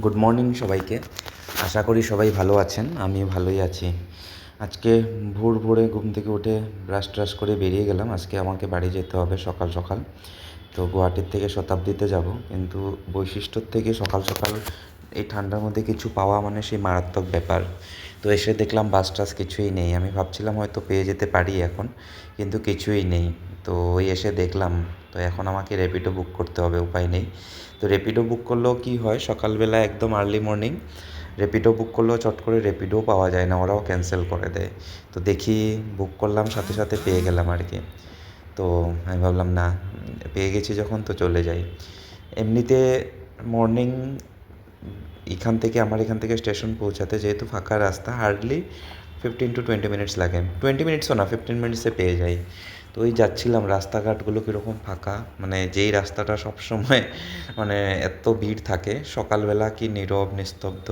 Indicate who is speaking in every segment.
Speaker 1: Good morning সবাইকে। আশা করি সবাই ভালো আছেন, আমি ভালোই আছি। আজকে ভোরে ঘুম থেকে উঠে ব্রাশ করে বেরিয়ে গেলাম। আজকে আমাকে বাড়ি যেতে হবে সকাল সকাল। তো গুয়াহাটির থেকে শতাব্দীতে যাব, কিন্তু বৈশিষ্ট্যর থেকে সকাল সকাল এই ঠান্ডার মধ্যে কিছু পাওয়া মানে সেই মারাত্মক ব্যাপার। তো এসে দেখলাম বাস টাস কিছুই নেই। আমি ভাবছিলাম হয়তো পেয়ে যেতে পারি এখন, কিন্তু কিছুই নেই। তো ওই এসে দেখলাম। তো এখন আমাকে র্যাপিডো বুক করতে হবে, উপায় নেই। তো র্যাপিডো বুক করলেও কী হয়, সকালবেলা একদম আর্লি মর্নিং র্যাপিডো বুক করলেও চট করে র্যাপিডোও পাওয়া যায় না, ওরাও ক্যান্সেল করে দেয়। তো দেখি বুক করলাম, সাথে সাথে পেয়ে গেলাম আর কি। তো আমি ভাবলাম না, পেয়ে গেছি যখন তো চলে যাই। এমনিতে মর্নিং এখান থেকে স্টেশন পৌঁছাতে যেহেতু ফাঁকা রাস্তা, হার্ডলি 15 to 20 মিনিটস লাগে। 20 মিনিটসও না, 15 মিনিটসে পেয়ে যাই। তো ওই যাচ্ছিলাম, রাস্তাঘাটগুলো কীরকম ফাঁকা, মানে যেই রাস্তাটা সবসময় মানে এত ভিড় থাকে, সকালবেলা কি নীরব নিস্তব্ধ।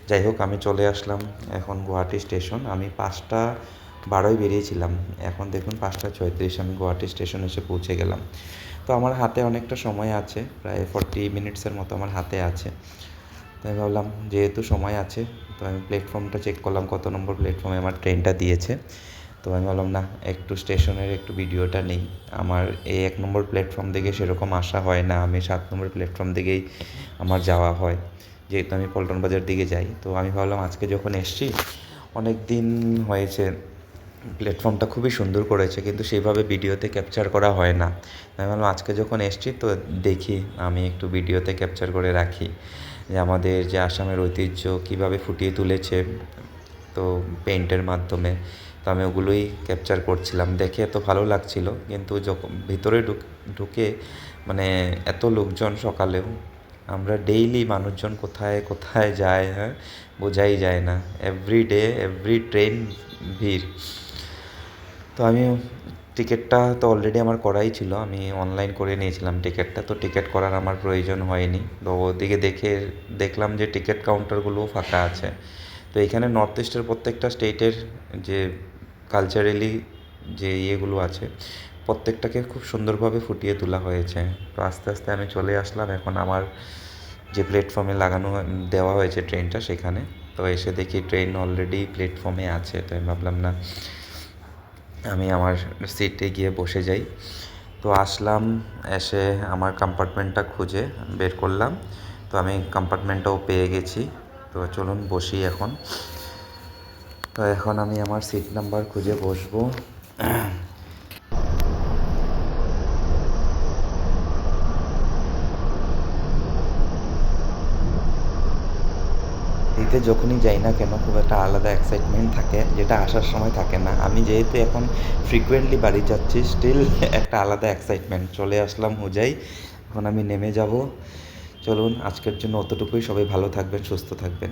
Speaker 1: যাই হোক, আমি চলে আসলাম এখন গুয়াহাটি স্টেশন। আমি 5:12 বেরিয়েছিলাম, এখন দেখুন 5:34 আমি গুয়াহাটি স্টেশন এসে পৌঁছে গেলাম। তো আমার হাতে অনেকটা সময় আছে, প্রায় 40 মিনিটসের মতো আমার হাতে আছে। তাই ভাবলাম যেহেতু সময় আছে, তো আমি প্ল্যাটফর্মটা চেক করলাম কত নম্বর প্ল্যাটফর্মে আমার ট্রেনটা দিয়েছে। তো আমি ভাবলাম না, একটু স্টেশনের একটু ভিডিওটা নেই। আমার এই 1 নম্বর প্ল্যাটফর্ম থেকে সেরকম আসা হয় না, আমি 7 নম্বর প্ল্যাটফর্ম থেকেই আমার যাওয়া হয়, যেহেতু আমি পল্টন বাজার দিকে যাই। তো আমি ভাবলাম আজকে যখন এসছি, অনেক দিন হয়েছে, প্ল্যাটফর্মটা খুবই সুন্দর করেছে, কিন্তু সেইভাবে ভিডিওতে ক্যাপচার করা হয় না। আমি ভাবলাম আজকে যখন এসছি তো দেখি, আমি একটু ভিডিওতে ক্যাপচার করে রাখি যে আমাদের যে আসামের ঐতিহ্য কীভাবে ফুটিয়ে তুলেছে, তো পেইন্টের মাধ্যমে। তো আমি ওগুলোই ক্যাপচার করছিলাম, দেখে এত ভালো লাগছিল। কিন্তু যখন ভিতরে ঢুকে মানে এত লোকজন সকালেও, আমরা ডেইলি মানুষজন কোথায় কোথায় যায়, হ্যাঁ, বোঝাই যায় না। এভরিডে এভরি ট্রেন ভিড়। তো আমি টিকিটটা তো অলরেডি আমার করাই ছিল, আমি অনলাইন করে নিয়েছিলাম টিকিটটা। তো টিকিট করার আমার প্রয়োজন হয়নি। তো ওদিকে দেখলাম যে টিকিট কাউন্টারগুলোও ফাঁকা আছে। তো এখানে নর্থ ইস্টের প্রত্যেকটা স্টেটের যে কালচারালি যে ইয়েগুলো আছে, প্রত্যেকটাকে খুব সুন্দরভাবে ফুটিয়ে তোলা হয়েছে। তো আস্তে আস্তে আমি চলে আসলাম এখন আমার যে প্ল্যাটফর্মে দেওয়া হয়েছে ট্রেনটা, সেখানে। তো এসে দেখি ট্রেন অলরেডি প্ল্যাটফর্মে আছে। তো আমি ভাবলাম না, আমি আমার সিটে গিয়ে বসে যাই। তো আসলাম, এসে আমার কম্পার্টমেন্টটা খুঁজে বের করলাম। তো আমি কম্পার্টমেন্টটাও পেয়ে গেছি। তো চলুন বসি এখন। তো এখন আমি আমার সিট নাম্বার খুঁজে বসবো। দিতে যখনই যাই না কেন, খুব একটা আলাদা এক্সাইটমেন্ট থাকে, যেটা আসার সময় থাকে না। আমি যেহেতু এখন ফ্রিকুয়েন্টলি বাড়ি যাচ্ছি, স্টিল একটা আলাদা এক্সাইটমেন্ট। চলে আসলাম হুজাই, এখন আমি নেমে যাব। চলুন, আজকের জন্য অতটুকুই। সবাই ভালো থাকবেন, সুস্থ থাকবেন।